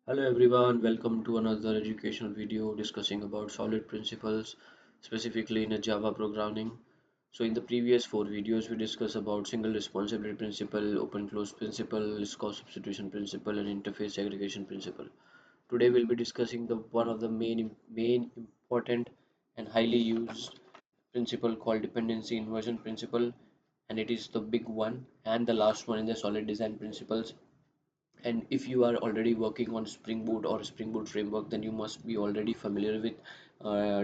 Hello everyone, welcome to another educational video discussing about solid principles, specifically in a Java programming. So in the previous four videos, we discussed about single responsibility principle, open close principle, cost substitution principle, and interface segregation principle. Today we'll be discussing the one of the main important and highly used principle called dependency inversion principle, and it is the big one and the last one in the solid design principles. And if you are already working on Spring Boot or Spring Boot framework, then you must be already familiar with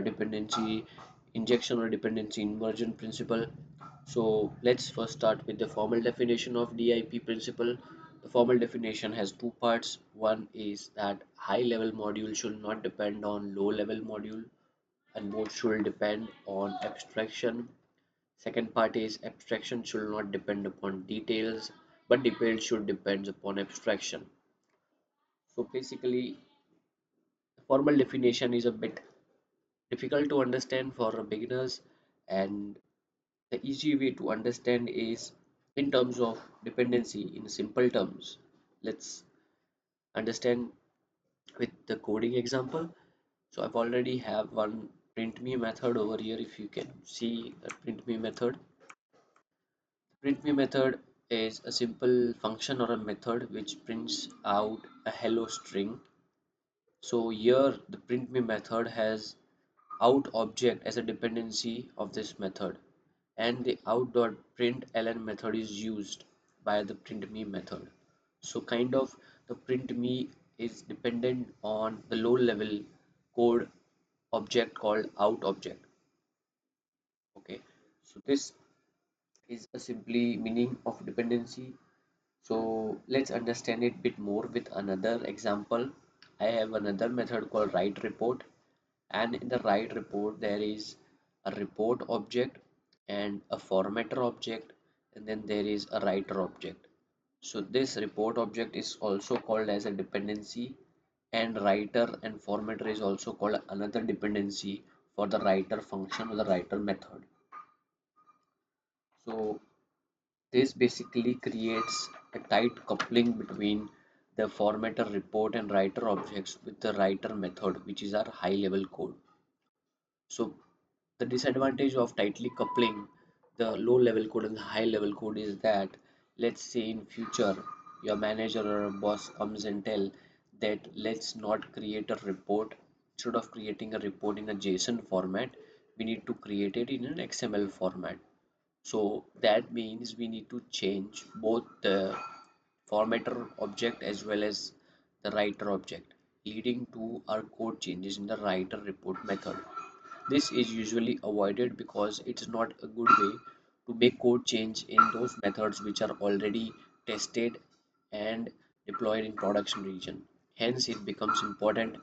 dependency injection or dependency inversion principle. So let's first start with the formal definition of DIP principle. The formal definition has two parts. One is that high level module should not depend on low level module, and both should depend on abstraction. Second part is abstraction should not depend upon details, but details should depend upon abstraction. So basically, the formal definition is a bit difficult to understand for beginners, and the easy way to understand is in terms of dependency in simple terms. Let's understand with the coding example. So I've already have one print me method over here. If you can see the print me method, print me method is a simple function or a method which prints out a hello string. So here the print me method has out object as a dependency of this method, and the out.println method is used by the printme method. So kind of the printme is dependent on the low level code object called out object. Okay, so this is a simply meaning of dependency. So let's understand it a bit more with another example. I have another method called write report, and in the write report there is a report object and a formatter object, and then there is a writer object. So this report object is also called as a dependency, and writer and formatter is also called another dependency for the writer function or the writer method. So this basically creates a tight coupling between the formatter report and writer objects with the writer method, which is our high level code. So the disadvantage of tightly coupling the low level code and the high level code is that, let's say in future your manager or a boss comes and tell that let's not create a report. Instead of creating a report in a JSON format, we need to create it in an XML format. So that means we need to change both the formatter object as well as the writer object, leading to our code changes in the writer report method. This is usually avoided because it's not a good way to make code change in those methods which are already tested and deployed in production region. Hence, it becomes important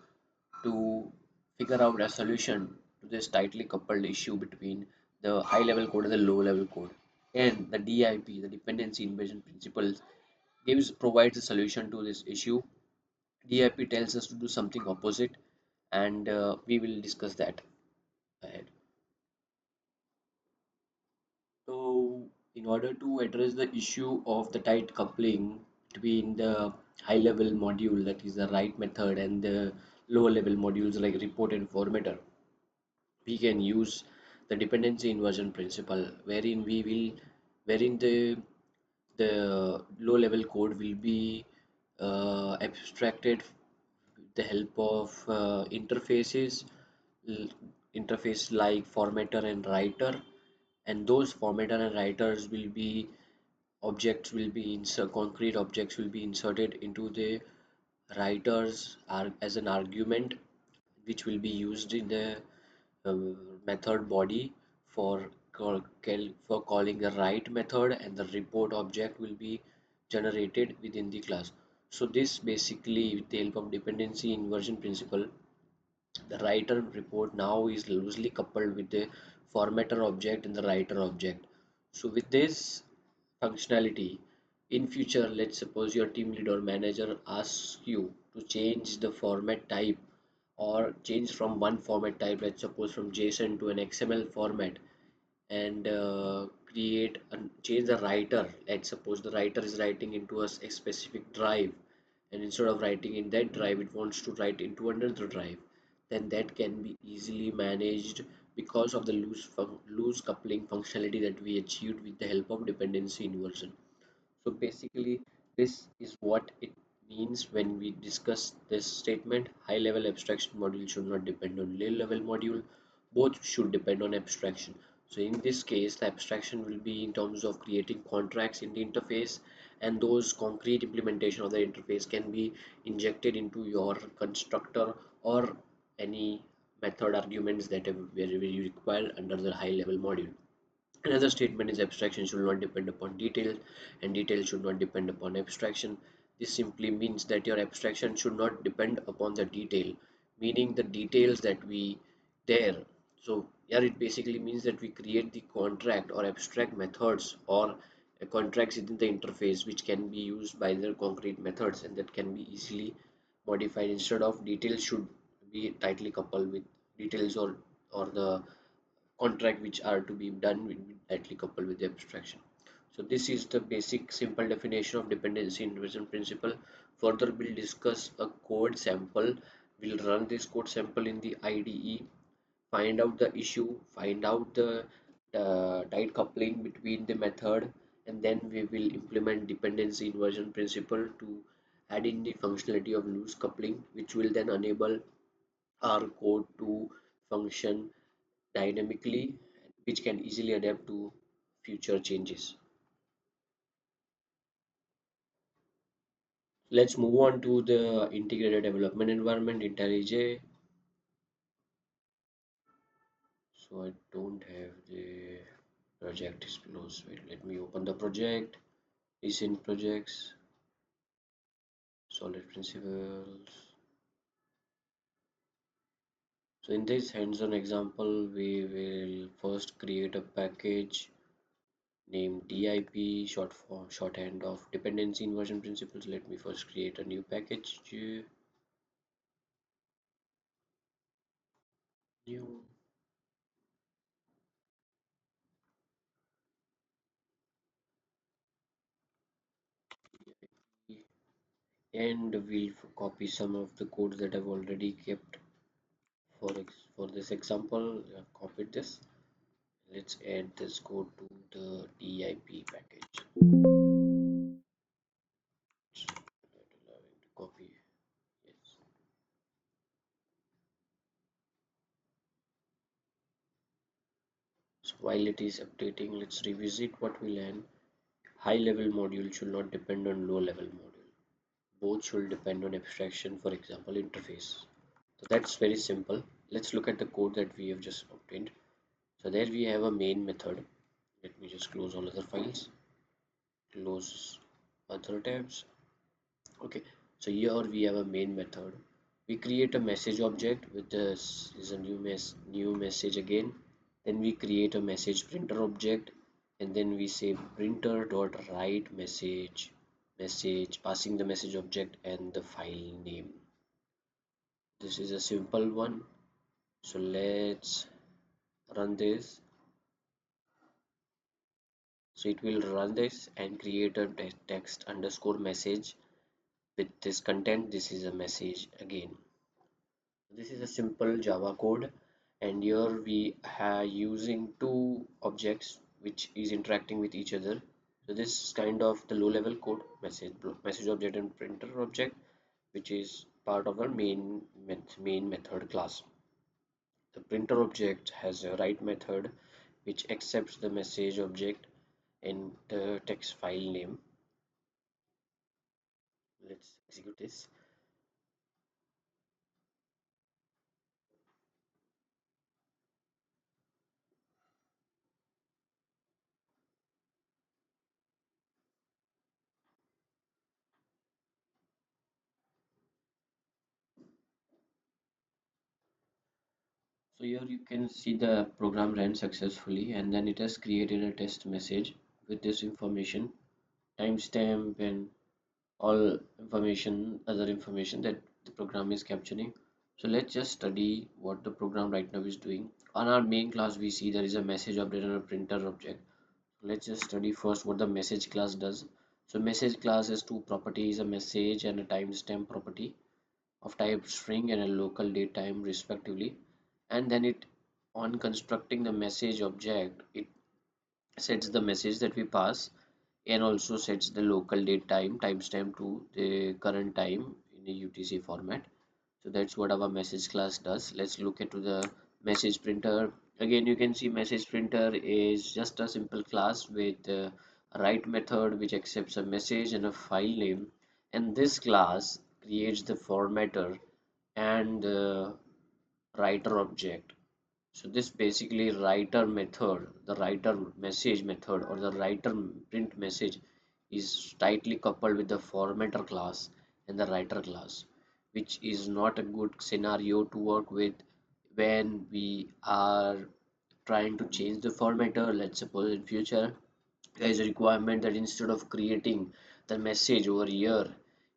to figure out a solution to this tightly coupled issue between the high level code and the low level code. And the DIP, the dependency inversion principles, provides a solution to this issue. DIP tells us to do something opposite, and we will discuss that ahead. So, in order to address the issue of the tight coupling between the high level module, that is the write method, and the lower level modules like report and formatter, we can use the dependency inversion principle, wherein the low level code will be abstracted with the help of l- interface like formatter and writer, and those formatter and writers will be concrete objects will be inserted into the writers as an argument, which will be used in the uh, method body for for calling the write method, and the report object will be generated within the class. So this basically, with the help of dependency inversion principle, the writer report now is loosely coupled with the formatter object and the writer object. So with this functionality, in future, let's suppose your team lead or manager asks you to change the format type or change from one format type, let's suppose from JSON to an XML format, and change the writer. Let's suppose the writer is writing into a specific drive, and instead of writing in that drive it wants to write into another drive, then that can be easily managed because of the loose coupling functionality that we achieved with the help of dependency inversion. So basically, this is what it means when we discuss this statement. High level abstraction module should not depend on low level module. Both should depend on abstraction. So in this case, the abstraction will be in terms of creating contracts in the interface, and those concrete implementation of the interface can be injected into your constructor or any method arguments that are very required under the high level module. Another statement is abstraction should not depend upon detail, and detail should not depend upon abstraction. This simply means that your abstraction should not depend upon the detail, meaning the details that we there. So here it basically means that we create the contract or abstract methods or contracts within the interface which can be used by the concrete methods and that can be easily modified. Instead of details should be tightly coupled with details or the contract which are to be done will be tightly coupled with the abstraction. So this is the basic simple definition of dependency inversion principle. Further we'll discuss a code sample. We'll run this code sample in the IDE, find out the issue, find out the tight coupling between the method, and then we will implement dependency inversion principle to add in the functionality of loose coupling, which will then enable our code to function dynamically, which can easily adapt to future changes. Let's move on to the integrated development environment, IntelliJ. So I don't have the project disclosed. Wait, let me open the project, recent projects, solid principles. So in this hands-on example, we will first create a package named DIP, shorthand of dependency inversion principles. Let me first create a new package. New DIP, and we'll copy some of the codes that I've already kept for this example. I've copied this. Let's add this code to the DIP package. Not allowing to copy. Yes. So while it is updating, let's revisit what we learned. High level module should not depend on low level module. Both should depend on abstraction, for example, interface. So that's very simple. Let's look at the code that we have just obtained. So there we have a main method. Let me just close all other files, close other tabs. Okay, so here we have a main method. We create a message object with this is a new message again. Then we create a message printer object, and then we say printer dot write message passing the message object and the file name. This is a simple one. So let's run this. So it will run this and create a text underscore message with this content. This is a message again. This is a simple Java code, and here we are using two objects which is interacting with each other. So this is kind of the low level code, message object and printer object, which is part of our main method class. The printer object has a write method which accepts the message object and the text file name. Let's execute this. So here you can see the program ran successfully, and then it has created a test message with this information, timestamp and all information, other information that the program is capturing. So let's just study what the program right now is doing. On our main class, we see there is a message object and a printer object. Let's just study first what the message class does. So message class has two properties, a message and a timestamp property of type string and a local date time respectively. And then it on constructing the message object, it sets the message that we pass and also sets the local date time timestamp to the current time in a UTC format. So that's what our message class does. Let's look into the message printer. Again, you can see message printer is just a simple class with a write method which accepts a message and a file name, and this class creates the formatter and the writer object. So this basically writer method, the writer message method or the writer print message is tightly coupled with the formatter class and the writer class, which is not a good scenario to work with when we are trying to change the formatter. Let's suppose in future there is a requirement that instead of creating the message over here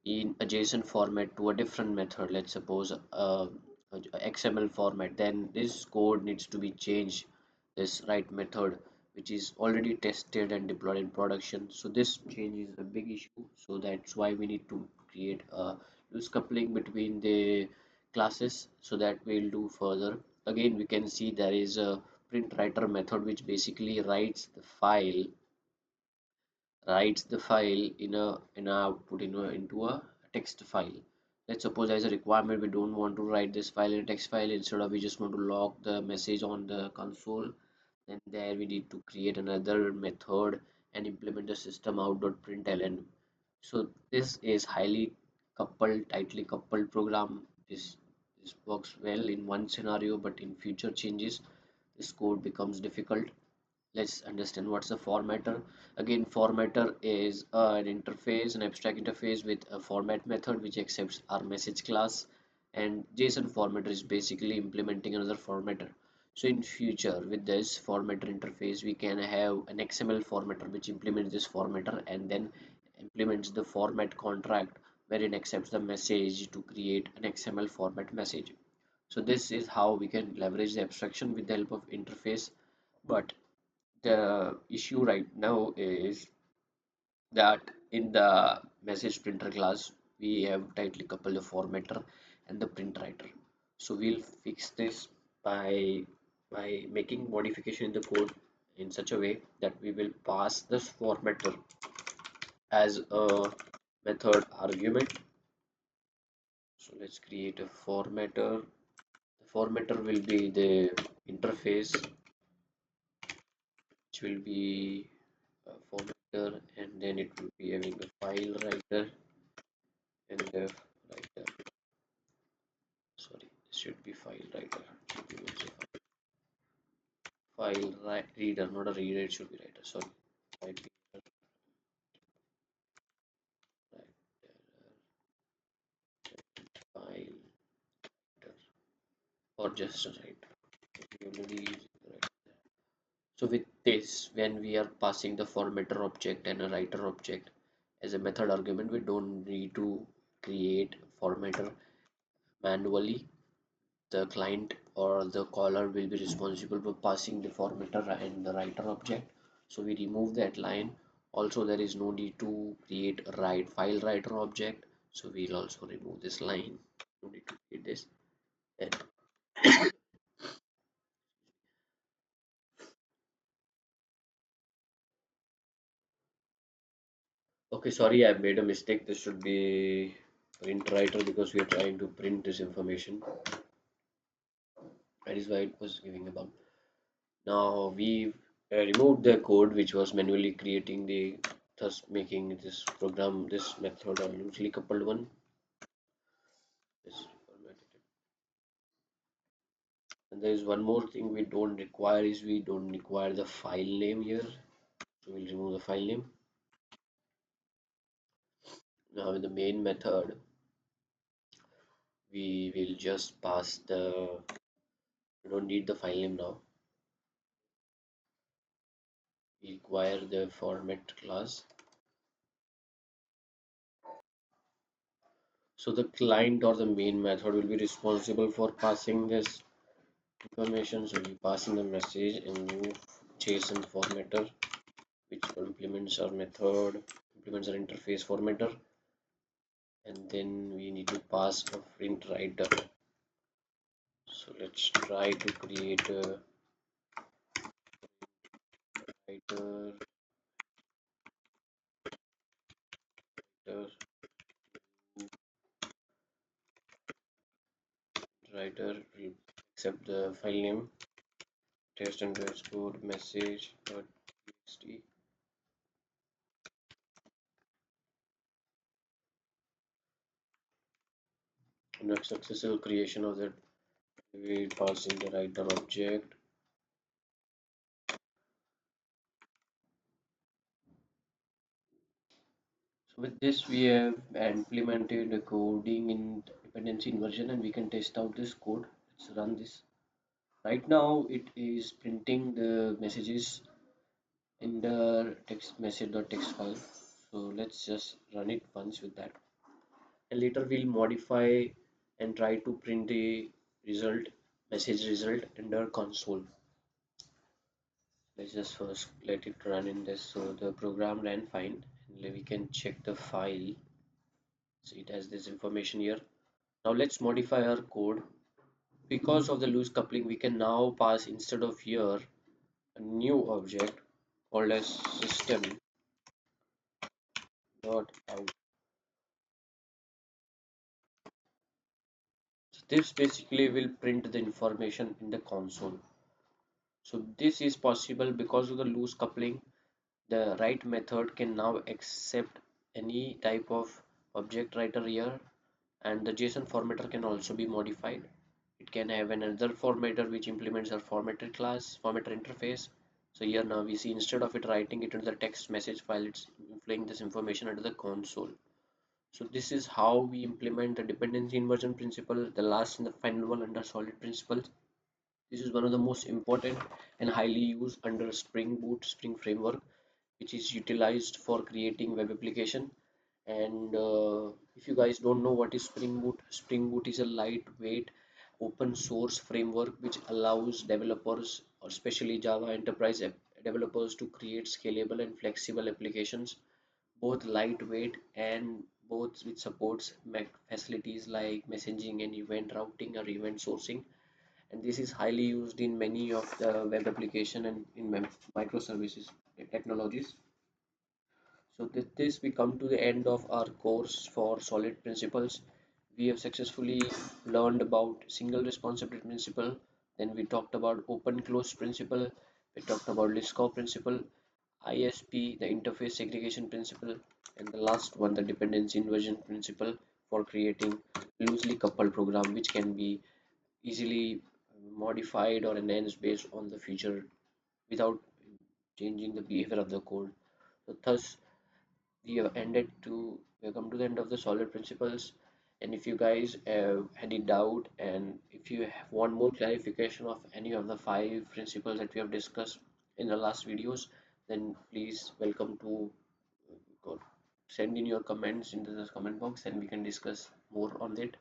in a JSON format to a different method, let's suppose a XML format, then this code needs to be changed, this write method which is already tested and deployed in production. So this change is a big issue, so that's why we need to create a loose coupling between the classes. So that we'll do further. Again, we can see there is a print writer method which basically writes the file in a output into a text file. Let's suppose as a requirement we don't want to write this file in a text file, instead of we just want to log the message on the console, then there we need to create another method and implement the system out.println. So this is highly coupled, tightly coupled program. This works well in one scenario, but in future changes this code becomes difficult. Let's understand what's a formatter. Again, formatter is an interface, an abstract interface with a format method which accepts our message class, and JSON formatter is basically implementing another formatter. So in future with this formatter interface we can have an XML formatter which implements this formatter and then implements the format contract wherein accepts the message to create an XML format message. So this is how we can leverage the abstraction with the help of interface. But the issue right now is that in the message printer class we have tightly coupled the formatter and the print writer. So we'll fix this by making modification in the code in such a way that we will pass this formatter as a method argument. So let's create a formatter. The formatter will be the interface, which will be a formatter, and then it will be having a file writer and the writer. Sorry, this should be file writer. Should be also reader, not a reader. It should be writer. Sorry, file reader, writer, file writer, or just a writer. We already using the writer. So with this, when we are passing the formatter object and a writer object as a method argument, we don't need to create formatter manually. The client or the caller will be responsible for passing the formatter and the writer object. So we remove that line. Also, there is no need to create a write file writer object. So we'll also remove this line. No need to create this. And okay, sorry, I made a mistake. This should be print writer because we are trying to print this information. That is why it was giving a bump. Now we removed the code which was manually creating the, thus making this program, this method a loosely coupled one. This formatted. And there is one more thing we don't require is we don't require the file name here. So we'll remove the file name. Now in the main method, we will just pass the, we don't need the file name now. We require the format class. So the client or the main method will be responsible for passing this information. So we pass in the message and new JSON formatter which implements our method, implements our interface formatter, and then we need to pass a print writer. So let's try to create a writer, writer, writer will accept the file name test underscore message dot txt. Next successful creation of that, we pass in the writer object. So with this, we have implemented the coding in dependency inversion, and we can test out this code. Let's run this. Right now, it is printing the messages in the text message.txt file. So let's just run it once with that. And later we'll modify and try to print the result, message result in the console. Let's just first let it run in this. So the program ran fine, and we can check the file. So it has this information here. Now let's modify our code. Because of the loose coupling, we can now pass instead of here a new object called as system dot out. So this basically will print the information in the console. So this is possible because of the loose coupling. The write method can now accept any type of object writer here, and the JSON formatter can also be modified. It can have another formatter which implements our formatter class, formatter interface. So here now we see instead of it writing it into the text message file, it's displaying this information under the console. So this is how we implement the dependency inversion principle, the last and the final one under solid principles. This is one of the most important and highly used under Spring Boot Spring framework, which is utilized for creating web application. And if you guys don't know what is Spring Boot is a lightweight open source framework which allows developers, or especially Java enterprise developers, to create scalable and flexible applications, both lightweight and both which supports facilities like messaging and event routing or event sourcing. And this is highly used in many of the web application and in microservices technologies. So with this, we come to the end of our course for solid principles. We have successfully learned about single responsibility principle. Then we talked about open close principle. We talked about Liskov principle, ISP, the interface segregation principle, and the last one, the dependency inversion principle, for creating loosely coupled program which can be easily modified or enhanced based on the feature without changing the behavior of the code. So thus we have come to the end of the solid principles. And if you guys have any doubt, and if you want more clarification of any of the five principles that we have discussed in the last videos, then please welcome to go- send in your comments into the comment box, and we can discuss more on it.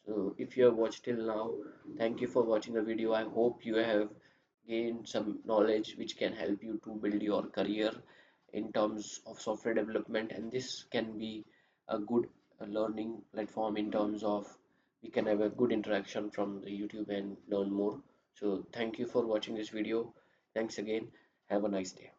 So if you have watched till now, thank you for watching the video. I hope you have gained some knowledge which can help you to build your career in terms of software development, and this can be a good learning platform in terms of we can have a good interaction from the YouTube and learn more. So thank you for watching this video. Thanks again. Have a nice day.